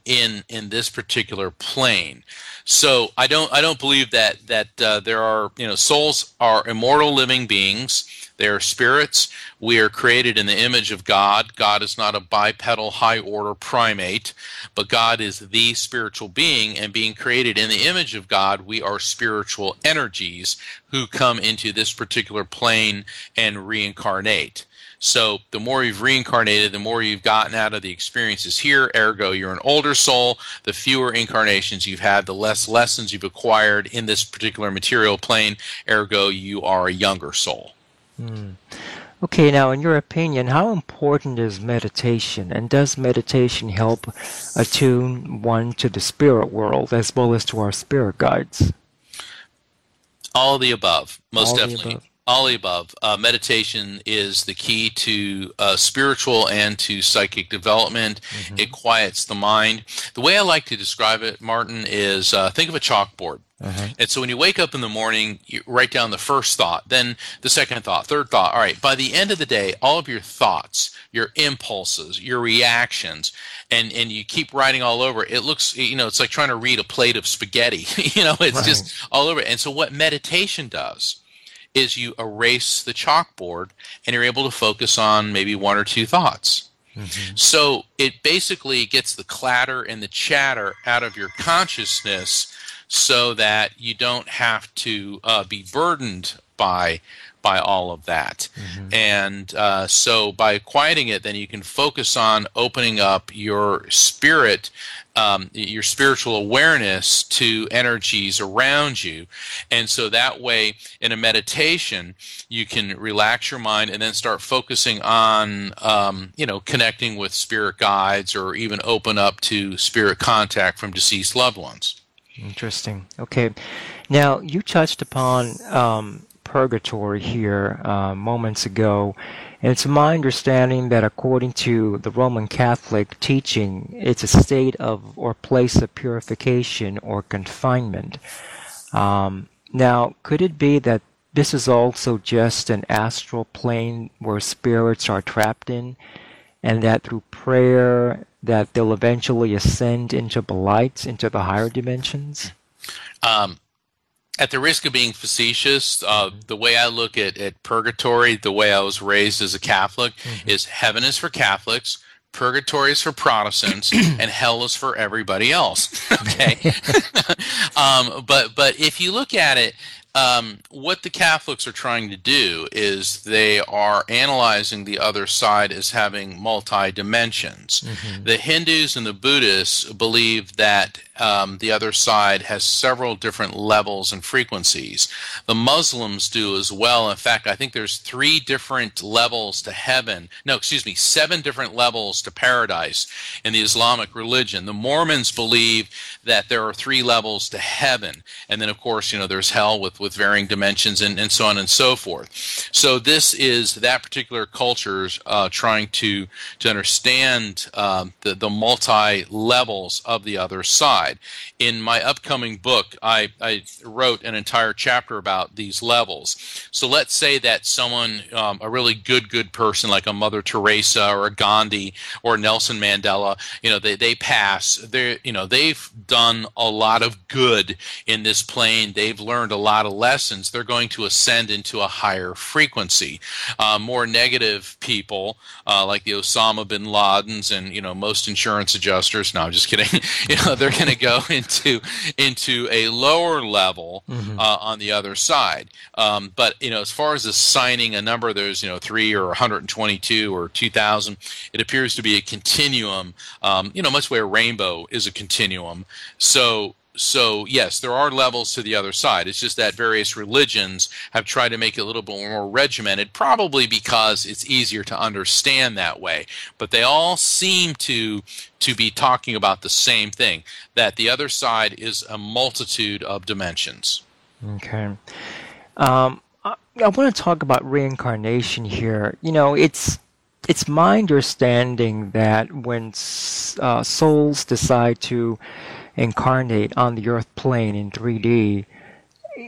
B: in this particular plane. So I don't believe that there are, souls are immortal living beings. They are spirits. We are created in the image of God. God is not a bipedal high order primate, but God is the spiritual being, and being created in the image of God, we are spiritual energies who come into this particular plane and reincarnate. So the more you've reincarnated, the more you've gotten out of the experiences here, ergo you're an older soul. The fewer incarnations you've had, the less lessons you've acquired in this particular material plane, ergo you are a younger soul.
A: Okay, now in your opinion, how important is meditation? And does meditation help attune one to the spirit world as well as to our spirit guides?
B: All of the above, most
A: All the
B: definitely.
A: above.
B: All of the above. Meditation is the key to spiritual and to psychic development. It
A: Mm-hmm.
B: quiets the mind. The way I like to describe it, Martin, is think of a chalkboard.
A: Uh-huh.
B: And so when you wake up in the morning, you write down the first thought, then the second thought, third thought. All right, by the end of the day, all of your thoughts, your impulses, your reactions, and you keep writing all over. It looks, it's like trying to read a plate of spaghetti. It's
A: Right.
B: just all over. And so what meditation does is you erase the chalkboard and you're able to focus on maybe one or two thoughts.
A: Mm-hmm.
B: So it basically gets the clatter and the chatter out of your consciousness so that you don't have to be burdened by all of that.
A: Mm-hmm.
B: And so by quieting it, then you can focus on opening up your spiritual awareness to energies around you. And so that way, in a meditation, you can relax your mind and then start focusing on, connecting with spirit guides or even open up to spirit contact from deceased loved ones.
A: Interesting. Okay. Now, you touched upon purgatory here moments ago, and it's my understanding that according to the Roman Catholic teaching, it's a state of or place of purification or confinement. Now, could it be that this is also just an astral plane where spirits are trapped in, and that through prayer that they'll eventually ascend into the lights, into the higher dimensions?
B: Um, at the risk of being facetious,
A: Mm-hmm.
B: the way I look at purgatory, the way I was raised as a Catholic,
A: Mm-hmm.
B: is heaven is for Catholics, purgatory is for Protestants, and hell is for everybody else. Okay, but if you look at it, what the Catholics are trying to do is they are analyzing the other side as having multi dimensions.
A: Mm-hmm.
B: The Hindus and the Buddhists believe that the other side has several different levels and frequencies. The Muslims do as well. In fact, I think there's 3 different levels to heaven. No, excuse me, 7 different levels to paradise in the Islamic religion. The Mormons believe that there are 3 levels to heaven. And then, of course, there's hell with varying dimensions and so on and so forth. So this is that particular culture's trying to understand the multi-levels of the other side. In my upcoming book, I wrote an entire chapter about these levels. So let's say that someone, a really good person like a Mother Teresa or a Gandhi or Nelson Mandela, they pass. They've done a lot of good in this plane. They've learned a lot of lessons. They're going to ascend into a higher frequency. More negative people, like the Osama bin Ladens and most insurance adjusters. No, I'm just kidding. They're going to go into a lower level
A: Mm-hmm.
B: on the other side. But as far as assigning a number, there's 3 or 122 or 2,000. It appears to be a continuum. Much where a rainbow is a continuum. So yes, there are levels to the other side. It's just that various religions have tried to make it a little bit more regimented, probably because it's easier to understand that way. But they all seem to be talking about the same thing, that the other side is a multitude of dimensions.
A: Okay. I want to talk about reincarnation here. It's my understanding that when souls decide to incarnate on the earth plane in 3D,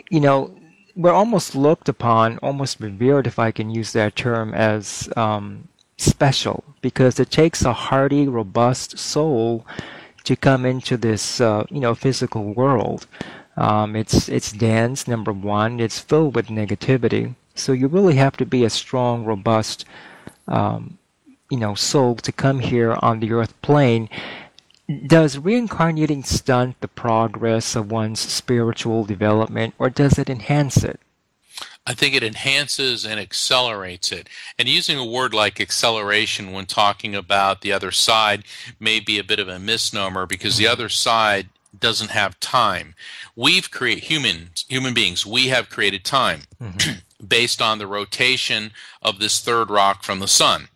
A: you know, we're almost looked upon, almost revered, if I can use that term, as special because it takes a hardy, robust soul to come into this, physical world. It's dense, number one. It's filled with negativity. So you really have to be a strong, robust, soul to come here on the earth plane. Does reincarnating stunt the progress of one's spiritual development, or does it enhance it?
B: I think it enhances and accelerates it. And using a word like acceleration when talking about the other side may be a bit of a misnomer because the other side doesn't have time. We've created human beings. We have created time.
A: Mm-hmm.
B: based on the rotation of this third rock from the sun.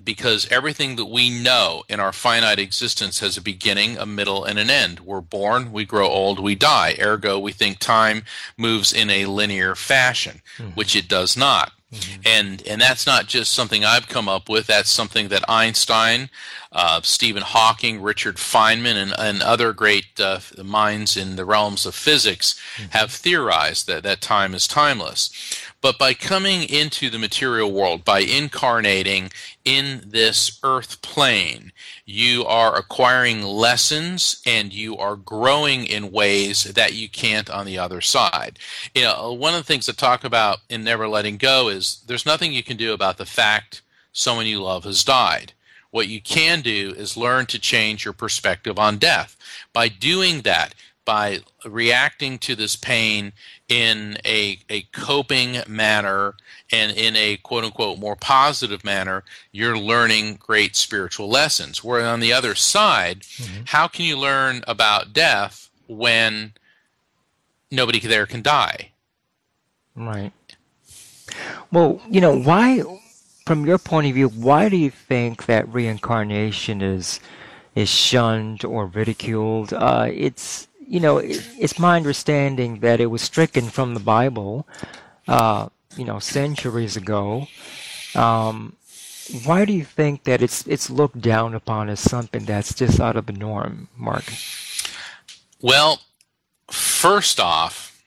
B: Because everything that we know in our finite existence has a beginning, a middle, and an end. We're born, we grow old, we die. Ergo, we think time moves in a linear fashion, which it does not. And that's not just something I've come up with. That's something that Einstein, Stephen Hawking, Richard Feynman, and other great minds in the realms of physics have theorized that time is timeless. But by coming into the material world, by incarnating in this earth plane, you are acquiring lessons and you are growing in ways that you can't on the other side. You know, one of the things I talk about in Never Letting Go is there's nothing you can do about the fact someone you love has died. What you can do is learn to change your perspective on death. By doing that, by reacting to this pain in a coping manner and in a quote-unquote more positive manner, you're learning great spiritual lessons. Where on the other side, how can you learn about death when nobody there can die?
A: Right. Well, you know, why, from your point of view, why do you think that reincarnation is shunned or ridiculed? It's my understanding that it was stricken from the Bible, centuries ago. Why do you think that it's looked down upon as something that's just out of the norm, Mark?
B: Well, first off,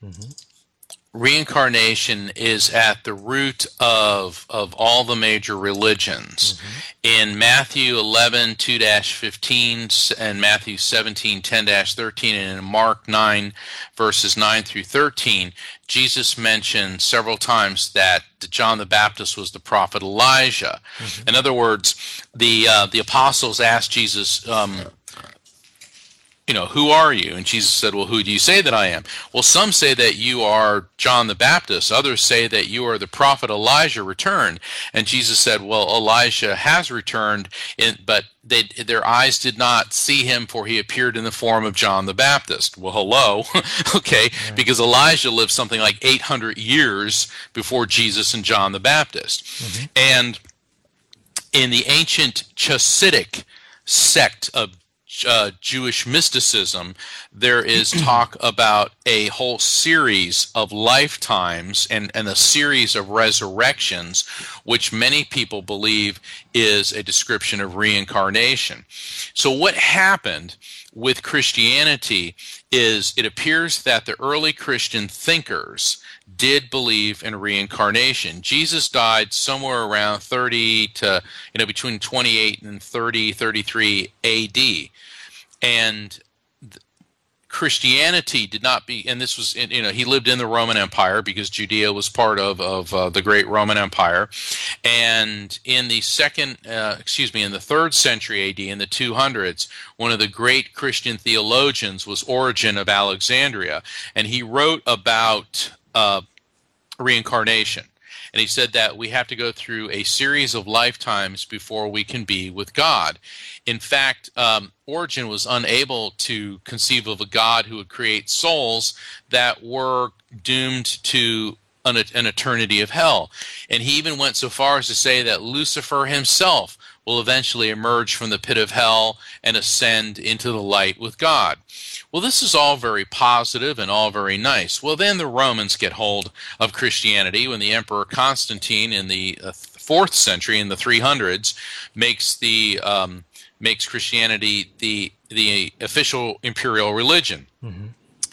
B: reincarnation is at the root of all the major religions. In Matthew 11, 2-15, and Matthew 17, 10-13, and in Mark 9, verses 9 through 13, Jesus mentioned several times that John the Baptist was the prophet Elijah. In other words, the apostles asked Jesus, who are you? And Jesus said, well, who do you say that I am? Well, some say that you are John the Baptist. Others say that you are the prophet Elijah returned. And Jesus said, well, Elijah has returned, but their eyes did not see him, for he appeared in the form of John the Baptist. Well, hello. Okay, right. Because Elijah lived something like 800 years before Jesus and John the Baptist. And in the ancient Chassidic sect of Jewish mysticism, there is talk about a whole series of lifetimes and a series of resurrections, which many people believe is a description of reincarnation. So what happened with Christianity is it appears that the early Christian thinkers did believe in reincarnation. Jesus died somewhere around 30 to, between 28 and 33 AD. And Christianity did not be, and this was, he lived in the Roman Empire because Judea was part of the great Roman Empire. And in the in the 3rd century AD, in the 200s, one of the great Christian theologians was Origen of Alexandria, and he wrote about reincarnation. And he said that we have to go through a series of lifetimes before we can be with God. In fact, Origen was unable to conceive of a God who would create souls that were doomed to an eternity of hell. And he even went so far as to say that Lucifer himself will eventually emerge from the pit of hell and ascend into the light with God. Well, this is all very positive and all very nice. Well, then the Romans get hold of Christianity when the Emperor Constantine in the 4th century, in the 300s, makes Christianity the official imperial religion.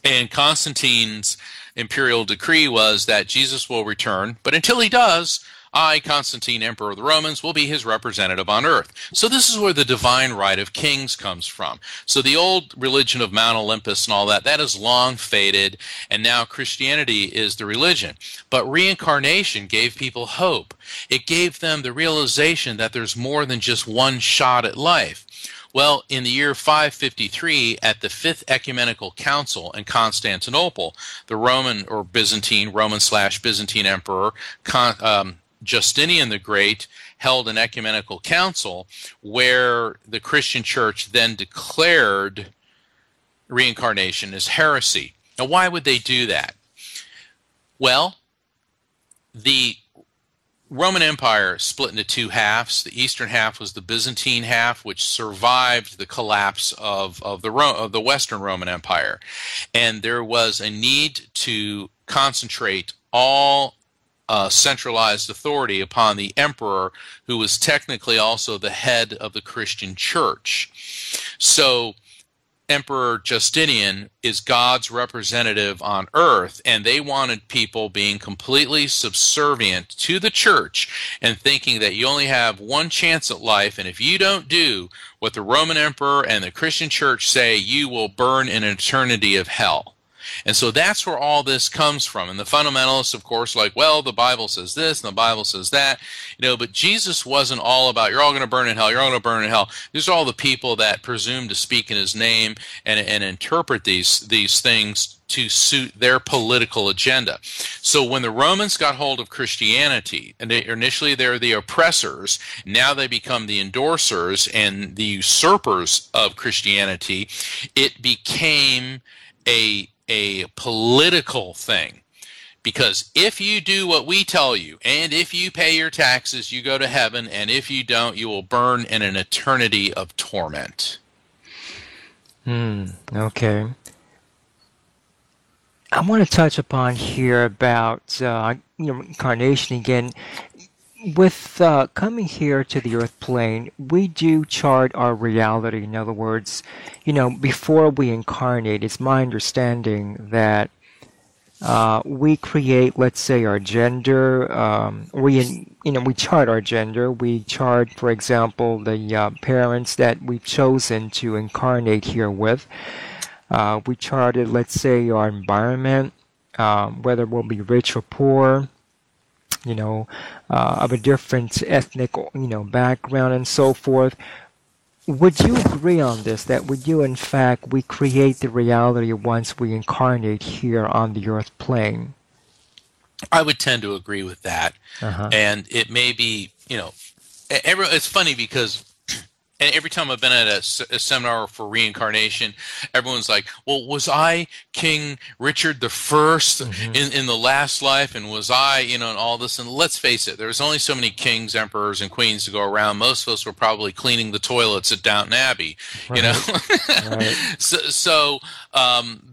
B: And Constantine's imperial decree was that Jesus will return, but until he does, I, Constantine, Emperor of the Romans, will be his representative on earth. So this is where the divine right of kings comes from. So the old religion of Mount Olympus and all that is long faded, and now Christianity is the religion. But reincarnation gave people hope. It gave them the realization that there's more than just one shot at life. Well, in the year 553, at the Fifth Ecumenical Council in Constantinople, the Roman/Byzantine emperor, Justinian the Great, held an ecumenical council where the Christian church then declared reincarnation as heresy. Now, why would they do that? Well, the Roman Empire split into two halves. The eastern half was the Byzantine half, which survived the collapse of the Western Roman Empire. And there was a need to concentrate all centralized authority upon the emperor, who was technically also the head of the Christian church. So Emperor Justinian is God's representative on earth, and they wanted people being completely subservient to the church and thinking that you only have one chance at life, and if you don't do what the Roman emperor and the Christian church say, you will burn in an eternity of hell. And so that's where all this comes from. And the fundamentalists, of course, like, well, the Bible says this and the Bible says that, but Jesus wasn't all about, you're all going to burn in hell, you're all going to burn in hell. These are all the people that presume to speak in his name and interpret these things to suit their political agenda. So when the Romans got hold of Christianity, and initially they're the oppressors, now they become the endorsers and the usurpers of Christianity, it became a political thing. Because if you do what we tell you, and if you pay your taxes, you go to heaven, and if you don't, you will burn in an eternity of torment.
A: Okay. I want to touch upon here about incarnation again. With coming here to the earth plane, we do chart our reality. In other words, before we incarnate, it's my understanding that we create, let's say, our gender. We chart our gender. We chart, for example, the parents that we've chosen to incarnate here with. We charted, let's say, our environment, whether we'll be rich or poor, of a different ethnic, background and so forth. Would you agree on this, that we create the reality once we incarnate here on the earth plane?
B: I would tend to agree with that. And it may be, it's funny because and every time I've been at a seminar for reincarnation, everyone's like, well, was I King Richard the First in the last life? And was I, and all this? And let's face it, there's only so many kings, emperors, and queens to go around. Most of us were probably cleaning the toilets at Downton Abbey, Right. So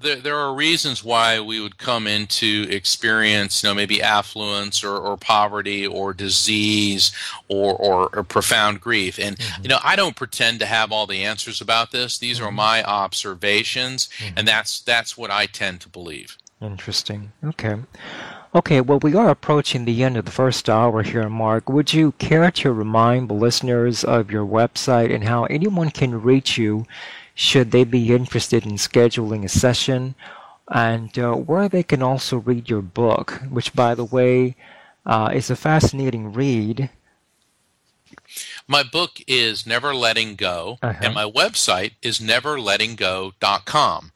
B: there are reasons why we would come into experience, maybe affluence or poverty or disease or profound grief. And, I don't pretend to have all the answers about this. These are my observations, and that's what I tend to believe.
A: Interesting. Okay, well, we are approaching the end of the first hour here, Mark. Would you care to remind the listeners of your website and how anyone can reach you should they be interested in scheduling a session, and where they can also read your book, which, by the way, is a fascinating read.
B: My book is Never Letting Go, and my website is neverlettinggo.com.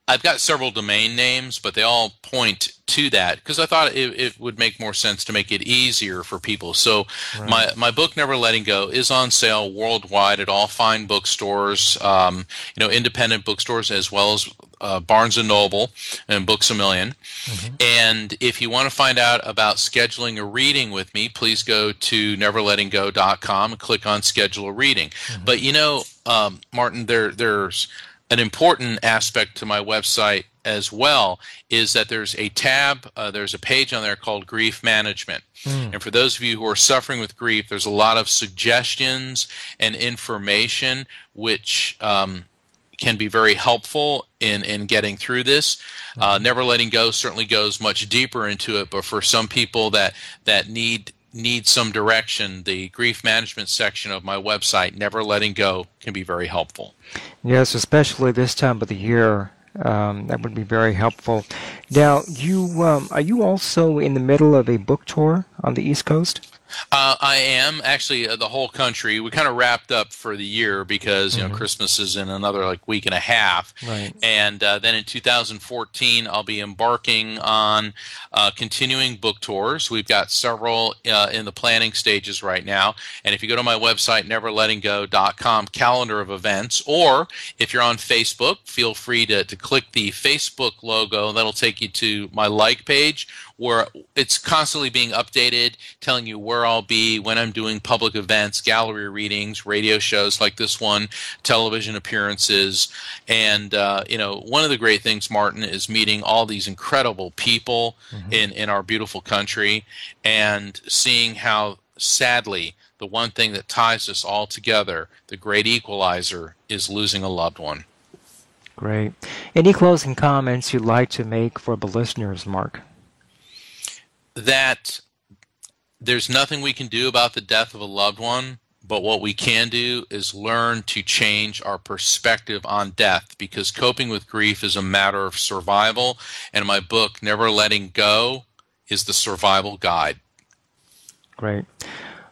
B: I've got several domain names, but they all point to that because I thought it would make more sense to make it easier for people. So my book, Never Letting Go, is on sale worldwide at all fine bookstores, independent bookstores, as well as Barnes & Noble and Books A Million. And if you want to find out about scheduling a reading with me, please go to neverlettinggo.com and click on Schedule a Reading. But, Martin, there's an important aspect to my website as well is that there's a tab, there's a page on there called Grief Management. And for those of you who are suffering with grief, there's a lot of suggestions and information which can be very helpful in getting through this. Never Letting Go certainly goes much deeper into it, but for some people that need some direction, the grief management section of my website, Never Letting Go, can be very helpful.
A: Yes, especially this time of the year. That would be very helpful. Now, are you also in the middle of a book tour on the East Coast?
B: I am actually the whole country. We kind of wrapped up for the year because Christmas is in another week and a half,
A: right.
B: And then in 2014 I'll be embarking on continuing book tours. We've got several in the planning stages right now, and if you go to my website neverlettinggo.com calendar of events, or if you're on Facebook, feel free to click the Facebook logo. That'll take you to my like page, where it's constantly being updated, telling you where I'll be, when I'm doing public events, gallery readings, radio shows like this one, television appearances. And, one of the great things, Martin, is meeting all these incredible people in our beautiful country and seeing how, sadly, the one thing that ties us all together, the great equalizer, is losing a loved one.
A: Great. Any closing comments you'd like to make for the listeners, Mark?
B: That there's nothing we can do about the death of a loved one, but what we can do is learn to change our perspective on death, because coping with grief is a matter of survival, and my book, Never Letting Go, is the survival guide.
A: Great.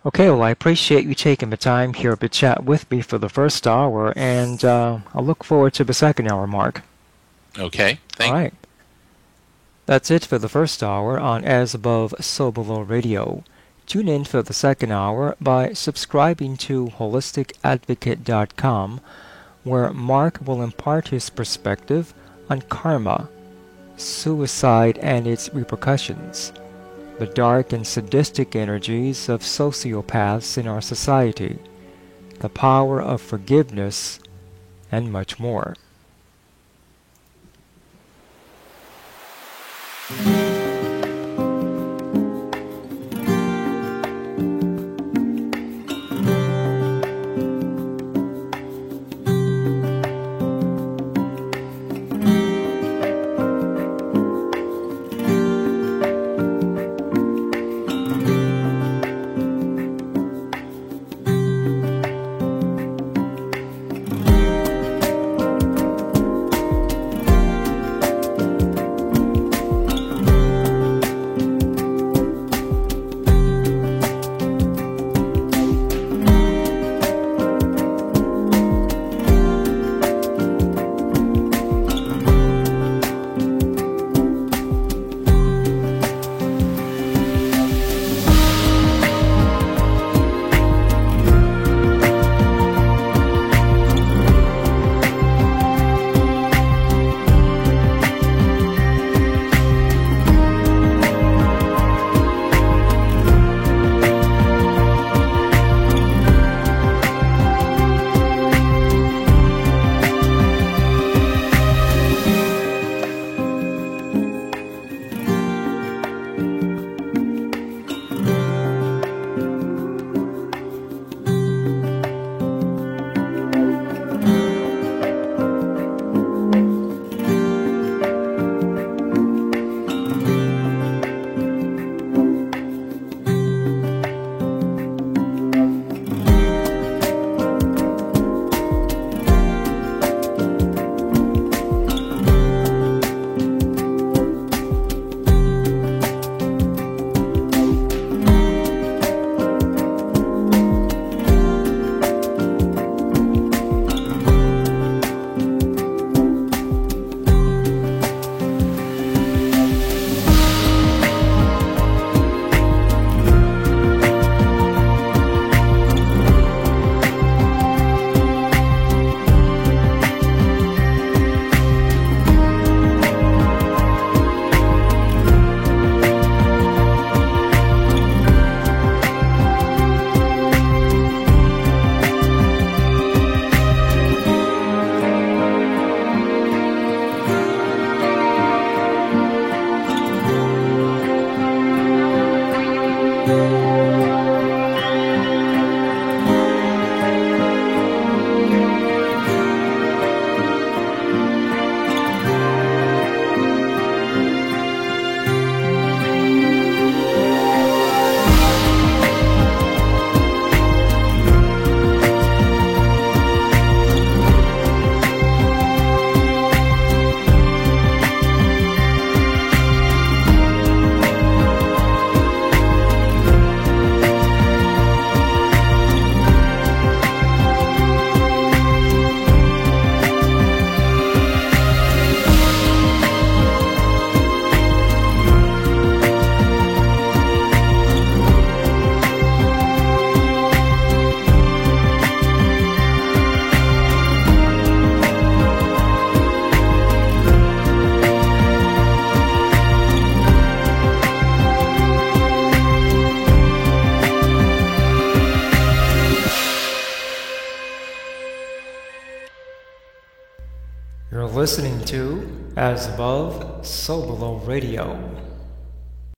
A: Okay, well, I appreciate you taking the time here to chat with me for the first hour, and I'll look forward to the second hour, Mark.
B: Okay, thank you.
A: All right. That's it for the first hour on As Above, So Below Radio. Tune in for the second hour by subscribing to HolisticAdvocate.com, where Mark will impart his perspective on karma, suicide and its repercussions, the dark and sadistic energies of sociopaths in our society, the power of forgiveness, and much more. You're listening to As Above, So Below Radio.